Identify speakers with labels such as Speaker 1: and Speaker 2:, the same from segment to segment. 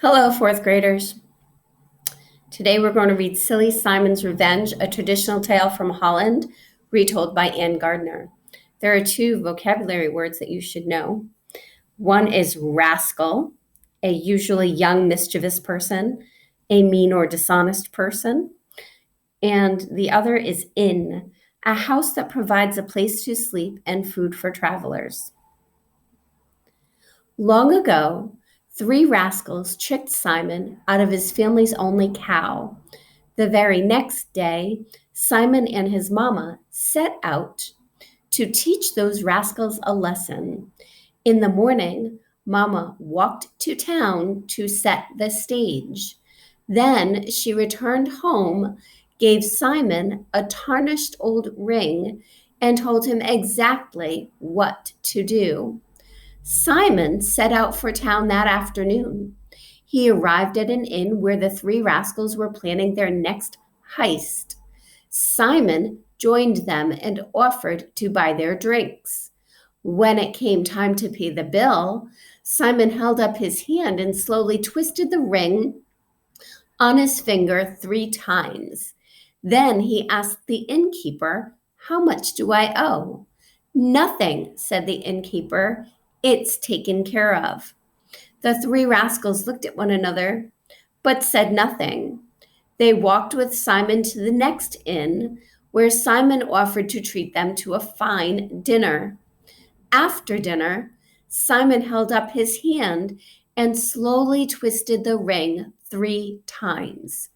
Speaker 1: Hello, fourth graders. Today we're going to read Silly Simon's Revenge, a traditional tale from Holland, retold by Anne Gardner. There are two vocabulary words that you should know. One is rascal, a usually young, mischievous person, a mean or dishonest person. And the other is inn, a house that provides a place to sleep and food for travelers. Long ago, 3 rascals tricked Simon out of his family's only cow. The very next day, Simon and his mama set out to teach those rascals a lesson. In the morning, Mama walked to town to set the stage. Then she returned home, gave Simon a tarnished old ring, and told him exactly what to do. Simon set out for town that afternoon. He arrived at an inn where the 3 rascals were planning their next heist. Simon joined them and offered to buy their drinks. When it came time to pay the bill, Simon held up his hand and slowly twisted the ring on his finger 3 times. Then he asked the innkeeper, "How much do I owe?" "Nothing," said the innkeeper. "It's taken care of." The 3 rascals looked at one another, but said nothing. They walked with Simon to the next inn, where Simon offered to treat them to a fine dinner. After dinner, Simon held up his hand and slowly twisted the ring 3 times.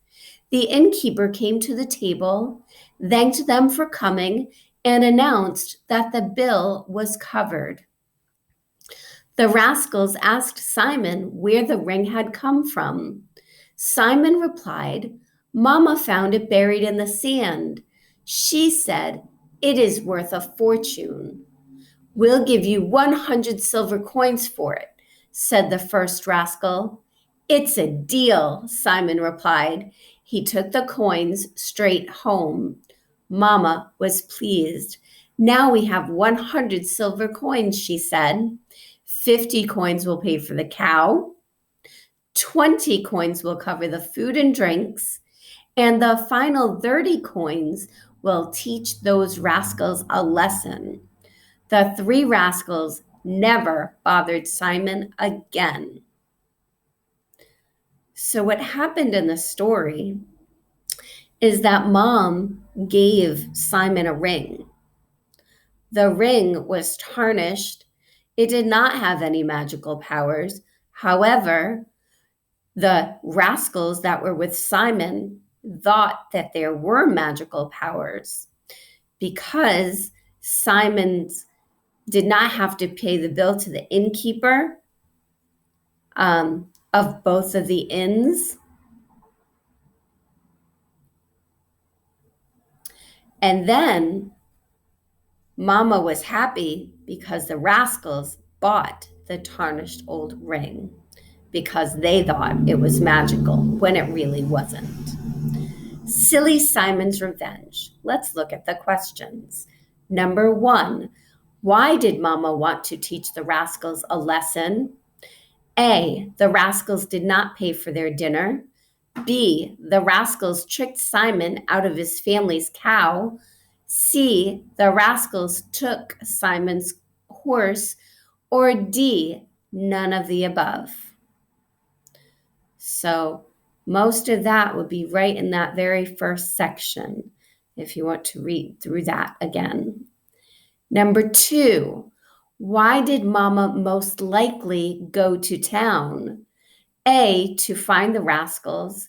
Speaker 1: The innkeeper came to the table, thanked them for coming, and announced that the bill was covered. The rascals asked Simon where the ring had come from. Simon replied, "Mama found it buried in the sand. She said, 'It is worth a fortune.'" "We'll give you 100 silver coins for it," said the first rascal. "It's a deal," Simon replied. He took the coins straight home. Mama was pleased. "Now we have 100 silver coins," she said. 50 coins will pay for the cow, 20 coins will cover the food and drinks, and the final 30 coins will teach those rascals a lesson. The 3 rascals never bothered Simon again. So what happened in the story is that Mom gave Simon a ring. The ring was tarnished. It did not have any magical powers. However, the rascals that were with Simon thought that there were magical powers because Simon did not have to pay the bill to the innkeeper of both of the inns. And then Mama was happy because the rascals bought the tarnished old ring because they thought it was magical when it really wasn't. Silly Simon's Revenge. Let's look at the questions. Number 1, why did Mama want to teach the rascals a lesson? A, the rascals did not pay for their dinner. B, the rascals tricked Simon out of his family's cow. C, the rascals took Simon's horse. Or D, none of the above. So most of that would be right in that very first section, if you want to read through that again. Number 2, why did Mama most likely go to town? A, to find the rascals.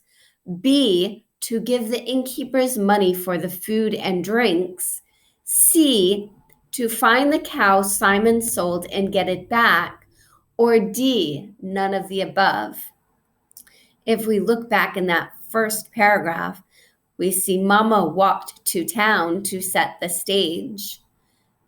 Speaker 1: B, to give the innkeepers money for the food and drinks. C, to find the cow Simon sold and get it back. Or D, none of the above. If we look back in that first paragraph, we see Mama walked to town to set the stage.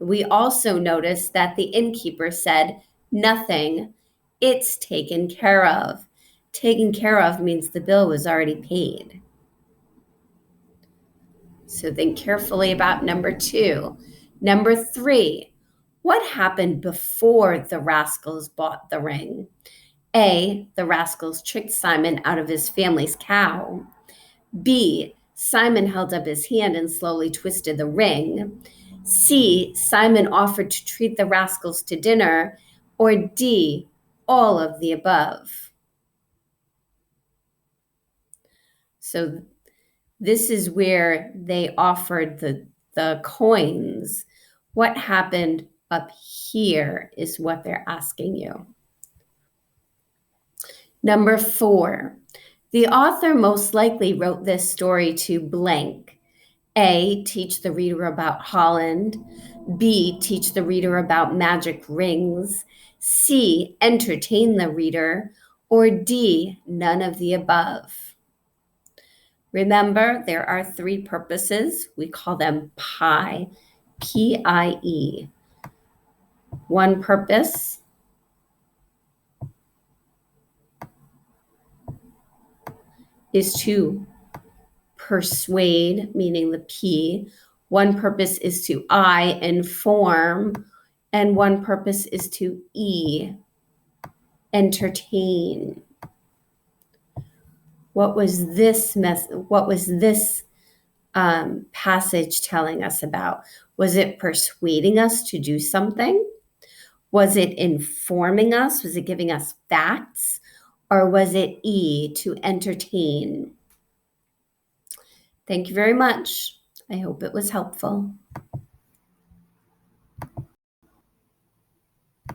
Speaker 1: We also notice that the innkeeper said, "Nothing, it's taken care of." Taken care of means the bill was already paid. So think carefully about number 2. Number 3, what happened before the rascals bought the ring? A, the rascals tricked Simon out of his family's cow. B, Simon held up his hand and slowly twisted the ring. C, Simon offered to treat the rascals to dinner. Or D, all of the above. So this is where they offered the coins. What happened up here is what they're asking you. Number 4, the author most likely wrote this story to blank. A, teach the reader about Holland. B, teach the reader about magic rings. C, entertain the reader. Or D, none of the above. Remember, there are 3 purposes. We call them PIE, P-I-E. One purpose is to persuade, meaning the P. One purpose is to I, inform. And one purpose is to E, entertain. What was this passage telling us about? Was it persuading us to do something? Was it informing us? Was it giving us facts? Or was it E, to entertain? Thank you very much. I hope it was helpful.